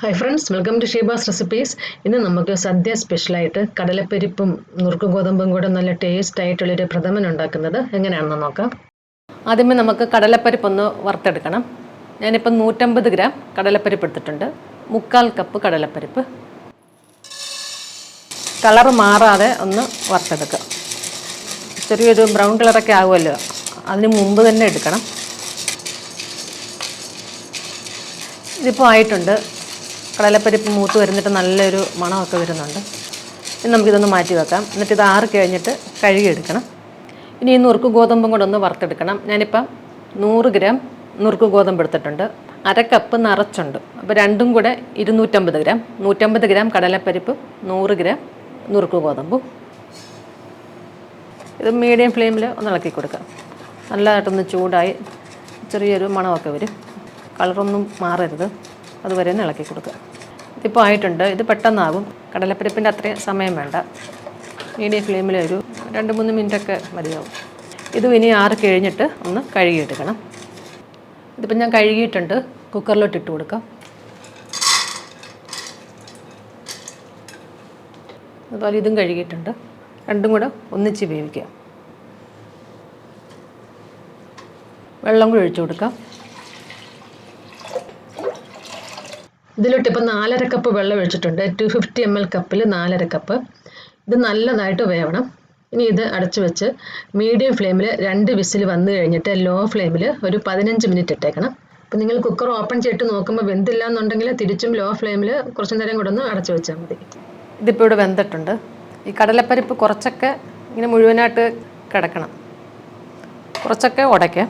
Hi friends, welcome to Sheeba's recipes. ഇന്ന് നമുക്ക് സദ്യ സ്പെഷ്യലായിട്ട് കടലപ്പരിപ്പും നുറുക്ക് ഗോതമ്പും കൂടെ നല്ല ടേസ്റ്റ് ആയിട്ടുള്ളൊരു പ്രഥമൻ ഉണ്ടാക്കുന്നത് എങ്ങനെയാണെന്ന് നോക്കാം. ആദ്യമേ നമുക്ക് കടലപ്പരിപ്പൊന്ന് വറുത്തെടുക്കണം. ഞാനിപ്പം 150 ഗ്രാം കടലപ്പരിപ്പ് എടുത്തിട്ടുണ്ട്. 1/4 കപ്പ് കടലപ്പരിപ്പ് കളർ മാറാതെ ഒന്ന് വറുത്തെടുക്കുക. ചെറിയൊരു ബ്രൗൺ കളറൊക്കെ ആകുമല്ലോ, അതിന് മുമ്പ് തന്നെ എടുക്കണം. ഇതിപ്പോൾ ആയിട്ടുണ്ട്. കടലപ്പരിപ്പ് മൂത്ത് വരുന്നിട്ട് നല്ലൊരു മണമൊക്കെ വരുന്നുണ്ട്. ഇനി നമുക്കിതൊന്ന് മാറ്റി വെക്കാം. എന്നിട്ട് ഇത് ആറി കഴിഞ്ഞിട്ട് കഴുകിയെടുക്കണം. ഇനി ഈ നുറുക്ക് ഗോതമ്പും കൂടെ ഒന്ന് വറുത്തെടുക്കണം. ഞാനിപ്പം 100 ഗ്രാം നുറുക്ക് ഗോതമ്പ് എടുത്തിട്ടുണ്ട്. 1/2 കപ്പ് നിറച്ചുണ്ട്. അപ്പോൾ രണ്ടും കൂടെ 250 ഗ്രാം. 150 ഗ്രാം കടലപ്പരിപ്പ്, 100 ഗ്രാം നുറുക്ക് ഗോതമ്പും. ഇത് മീഡിയം ഫ്ലെയിമിൽ ഒന്ന് ഇളക്കി കൊടുക്കാം. നല്ലതായിട്ടൊന്ന് ചൂടായി ചെറിയൊരു മണമൊക്കെ വരും. കളറൊന്നും മാറരുത്, അതുവരെ ഒന്ന് ഇളക്കി കൊടുക്കുക. ഇതിപ്പോൾ ആയിട്ടുണ്ട്. ഇത് പെട്ടെന്നാകും. കടലപ്പരിപ്പിൻ്റെ അത്രയും സമയം വേണ്ട. മീഡിയം ഫ്ലെയിമിൽ ഒരു 2-3 മിനിറ്റൊക്കെ മതിയാവും. ഇതും ഇനി ആറി കഴിഞ്ഞിട്ട് ഒന്ന് കഴുകിയെടുക്കണം. ഇതിപ്പോൾ ഞാൻ കഴുകിയിട്ടുണ്ട്. കുക്കറിലോട്ട് ഇട്ട് കൊടുക്കാം. അതുപോലെ ഇതും കഴുകിയിട്ടുണ്ട്. രണ്ടും കൂടെ ഒന്നിച്ച് വേവിക്കാം. വെള്ളം കൂടി ഒഴിച്ചു കൊടുക്കാം. ഇതിലോട്ട് ഇപ്പം 4.5 കപ്പ് വെള്ളം ഒഴിച്ചിട്ടുണ്ട്. 250 ml കപ്പിൽ 4.5 കപ്പ്. ഇത് നല്ലതായിട്ട് വേവണം. ഇനി ഇത് അടച്ചു വെച്ച് മീഡിയം ഫ്ലെയിമിൽ 2 വിസിൽ വന്നു കഴിഞ്ഞിട്ട് ലോ ഫ്ലെയിമിൽ ഒരു 15 മിനിറ്റ് ഇട്ടേക്കണം. അപ്പം നിങ്ങൾ കുക്കർ ഓപ്പൺ ചെയ്തിട്ട് നോക്കുമ്പോൾ വെന്തില്ല എന്നുണ്ടെങ്കിൽ തിരിച്ചും ലോ ഫ്ലെയിമിൽ കുറച്ച് നേരം കൂടെ ഒന്ന് അടച്ചു വെച്ചാൽ മതി. ഇതിപ്പോൾ ഇവിടെ വെന്തിട്ടുണ്ട്. ഈ കടലപ്പരിപ്പ് കുറച്ചൊക്കെ ഇങ്ങനെ മുഴുവനായിട്ട് കിടക്കണം, കുറച്ചൊക്കെ ഉടയ്ക്കാം.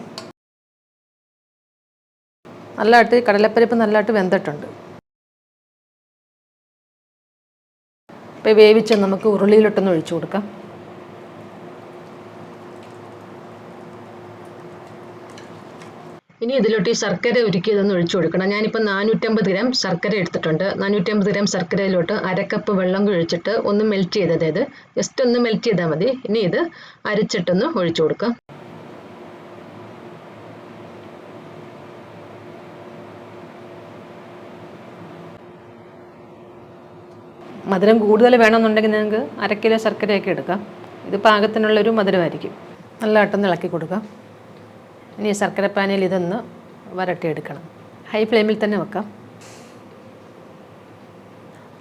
നല്ലതായിട്ട് കടലപ്പരിപ്പ് നല്ലതായിട്ട് വെന്തിട്ടുണ്ട്. ഇപ്പോൾ വേവിച്ച് നമുക്ക് ഉരുളിയിലിട്ടൊന്ന് ഒഴിച്ചു കൊടുക്കാം. ഇനി ഇതിലോട്ട് ഈ ശർക്കര ഉരുക്കിയതൊന്ന് ഒഴിച്ചു കൊടുക്കണം. ഞാനിപ്പോൾ 450 ഗ്രാം ശർക്കര എടുത്തിട്ടുണ്ട്. 450 ഗ്രാം ശർക്കരയിലോട്ട് 1/2 കപ്പ് വെള്ളം ഒഴിച്ചിട്ട് ഒന്ന് മെൽറ്റ് ചെയ്തത്. ഇത് ജസ്റ്റ് ഒന്ന് മെൽറ്റ് ചെയ്താൽ മതി. ഇനി ഇത് അരിച്ചിട്ടൊന്ന് ഒഴിച്ചു കൊടുക്കാം. മധുരം കൂടുതൽ വേണമെന്നുണ്ടെങ്കിൽ നിങ്ങൾക്ക് 1/2 കിലോ ശർക്കരയൊക്കെ എടുക്കാം. ഇത് പാകത്തിനുള്ളൊരു മധുരമായിരിക്കും. നല്ലതായിട്ടൊന്ന് ഇളക്കി കൊടുക്കാം. ഇനി ശർക്കര പാനിയിൽ ഇതൊന്ന് വരട്ടിയെടുക്കണം. ഹൈ ഫ്ലെയിമിൽ തന്നെ വെക്കാം.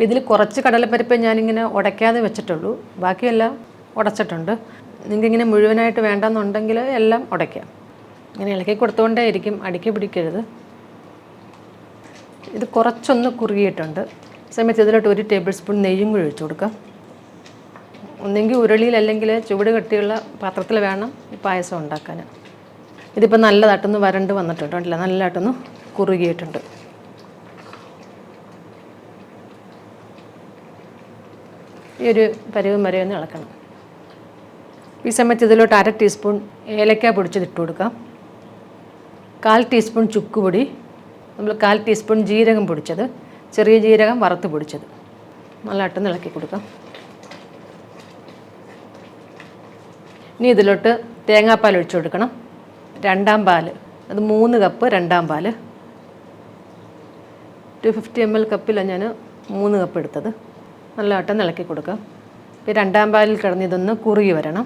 ഇതിൽ കുറച്ച് കടലപ്പരിപ്പ് ഞാനിങ്ങനെ ഉടയ്ക്കാതെ വെച്ചിട്ടുള്ളൂ, ബാക്കിയെല്ലാം ഉടച്ചിട്ടുണ്ട്. നിങ്ങൾക്കിങ്ങനെ മുഴുവനായിട്ട് വേണ്ടെന്നുണ്ടെങ്കിൽ എല്ലാം ഉടയ്ക്കാം. ഇങ്ങനെ ഇളക്കി കൊടുത്തുകൊണ്ടേ ഇരിക്കും, അടുക്കി പിടിക്കരുത്. ഇത് കുറച്ചൊന്ന് കുറുകിയിട്ടുണ്ട്. സമയത്ത് ഇതിലോട്ട് 1 ടേബിൾ സ്പൂൺ നെയ്യും കൂടി ഒഴിച്ചു കൊടുക്കാം. ഒന്നെങ്കിൽ ഉരുളിയിൽ അല്ലെങ്കിൽ ചുവട് കട്ടിയുള്ള പാത്രത്തിൽ വേണം ഈ പായസം ഉണ്ടാക്കാൻ. ഇതിപ്പോൾ നല്ലതായിട്ടൊന്ന് വരണ്ട് വന്നിട്ടുണ്ട്. അല്ല, നല്ലതായിട്ടൊന്ന് കുറുകിയിട്ടുണ്ട്. ഈ ഒരു പരുവം വരെ ഒന്ന് ഇളക്കണം. ഈ സമയത്ത് ഇതിലോട്ട് 1/2 ടീസ്പൂൺ ഏലക്ക പൊടിച്ചത് ഇട്ട് കൊടുക്കാം. 1/4 ടീസ്പൂൺ ചുക്കുപൊടി, നമ്മൾ 1/4 ടീസ്പൂൺ ജീരകം പൊടിച്ചത്, ചെറിയ ജീരകം വറുത്ത് പൊടിച്ചത്. നല്ലതായിട്ടൊന്ന് ഇളക്കി കൊടുക്കാം. ഇനി ഇതിലോട്ട് തേങ്ങാപ്പാൽ ഒഴിച്ചു കൊടുക്കണം. 2ാം പാൽ, അത് 3 കപ്പ് 2ാം പാൽ. 250 ml കപ്പിലാണ് ഞാൻ 3 കപ്പ് എടുത്തത്. നല്ലതായിട്ടൊന്ന് ഇളക്കി കൊടുക്കാം. ഇപ്പോൾ 2ാം പാലിൽ കിടന്ന് ഇതൊന്ന് കുറുകി വരണം.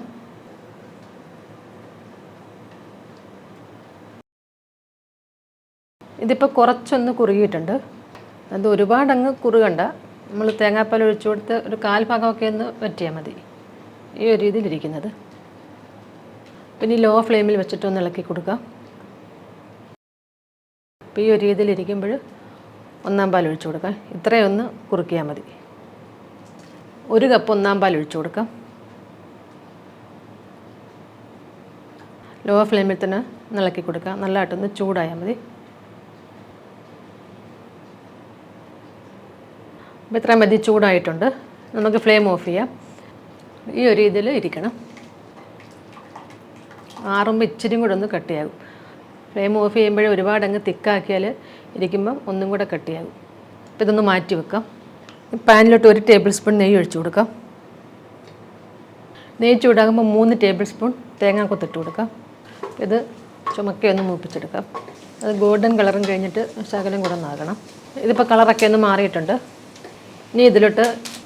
ഇതിപ്പോൾ കുറച്ചൊന്ന് കുറുകിയിട്ടുണ്ട്. അത് ഒരുപാടങ്ങ് കുറുകണ്ട. നമ്മൾ തേങ്ങാപ്പാൽ ഒഴിച്ചു കൊടുത്ത് ഒരു 1/4 ഭാഗമൊക്കെ ഒന്ന് വറ്റിയാൽ മതി. ഈ ഒരു രീതിയിലിരിക്കുന്നത്. പിന്നെ ലോ ഫ്ലെയിമിൽ വെച്ചിട്ടൊന്ന് ഇളക്കി കൊടുക്കാം. അപ്പോൾ ഈ ഒരു രീതിയിലിരിക്കുമ്പോൾ 1ാം പാൽ ഒഴിച്ചു കൊടുക്കാം. ഇത്രയും ഒന്ന് കുറുക്കിയാൽ മതി. 1 കപ്പ് 1ാം പാൽ ഒഴിച്ചു കൊടുക്കാം. ലോ ഫ്ലെയിമിൽ തന്നെ ഇളക്കി കൊടുക്കാം. നല്ലതായിട്ടൊന്ന് ചൂടായാൽ മതി. അപ്പോൾ ഇത്രയും മതി. ചൂടായിട്ടുണ്ട്. നമുക്ക് ഫ്ലെയിം ഓഫ് ചെയ്യാം. ഈ ഒരു രീതിയിൽ ഇരിക്കണം. ആറുമ്പോൾ ഇച്ചിരി കൂടെ ഒന്ന് കട്ടിയാകും. ഫ്ലെയിം ഓഫ് ചെയ്യുമ്പോഴേ ഒരുപാടങ്ങ് തിക്കാക്കിയാൽ ഇരിക്കുമ്പം ഒന്നും കൂടെ കട്ടിയാകും. അപ്പോൾ ഇതൊന്ന് മാറ്റി വെക്കാം. പാനിലോട്ട് 1 ടേബിൾ സ്പൂൺ നെയ്യ് ഒഴിച്ചു കൊടുക്കാം. നെയ്യ് ചൂടാകുമ്പോൾ 3 ടേബിൾ സ്പൂൺ തേങ്ങാക്കൊത്തിട്ട് കൊടുക്കാം. ഇത് ചുമക്കെ ഒന്ന് മൂപ്പിച്ചെടുക്കാം. അത് ഗോൾഡൻ കളറും കഴിഞ്ഞിട്ട് ശകലം കൂടെ ഒന്നാകണം. ഇതിപ്പോൾ കളറൊക്കെ ഒന്ന് മാറിയിട്ടുണ്ട്. ഇനി ഇതിലോട്ട്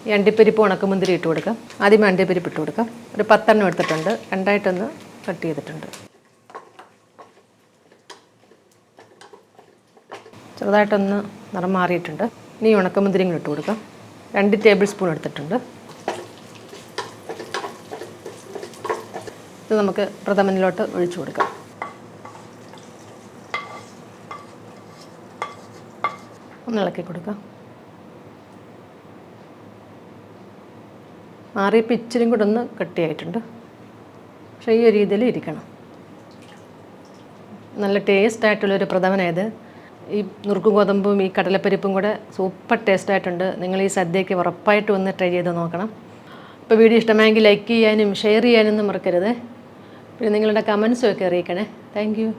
ഈ അണ്ടിപ്പരിപ്പ് ഉണക്കമുന്തിരി ഇട്ട് കൊടുക്കാം. ആദ്യമേ അണ്ടിപ്പരിപ്പ് ഇട്ട് കൊടുക്കാം. ഒരു 10 എണ്ണം എടുത്തിട്ടുണ്ട്, രണ്ടായിട്ടൊന്ന് കട്ട് ചെയ്തിട്ടുണ്ട്. ചെറുതായിട്ടൊന്ന് നിറം മാറിയിട്ടുണ്ട്. ഇനി ഉണക്കമുന്തിരിയും ഇട്ട് കൊടുക്കാം. 2 ടേബിൾ സ്പൂൺ എടുത്തിട്ടുണ്ട്. ഇത് നമുക്ക് പ്രഥമനിലോട്ട് ഒഴിച്ചു കൊടുക്കാം. ഒന്ന് ഇളക്കി കൊടുക്കാം. മാറിയപ്പോൾ ഇച്ചിരി കൂടെ ഒന്ന് കട്ടിയായിട്ടുണ്ട്. പക്ഷേ ഈ ഒരു രീതിയിൽ ഇരിക്കണം. നല്ല ടേസ്റ്റായിട്ടുള്ളൊരു പ്രഥമനായത്. ഈ നുറുക്കും ഗോതമ്പും ഈ കടലപ്പരിപ്പും കൂടെ സൂപ്പർ ടേസ്റ്റായിട്ടുണ്ട്. നിങ്ങൾ ഈ സദ്യയ്ക്ക് ഉറപ്പായിട്ട് ഒന്ന് ട്രൈ ചെയ്ത് നോക്കണം. ഇപ്പോൾ വീഡിയോ ഇഷ്ടമായെങ്കിൽ ലൈക്ക് ചെയ്യാനും ഷെയർ ചെയ്യാനൊന്നും മറക്കരുത്. പിന്നെ നിങ്ങളുടെ കമൻസും ഒക്കെ അറിയിക്കണേ. Thank you.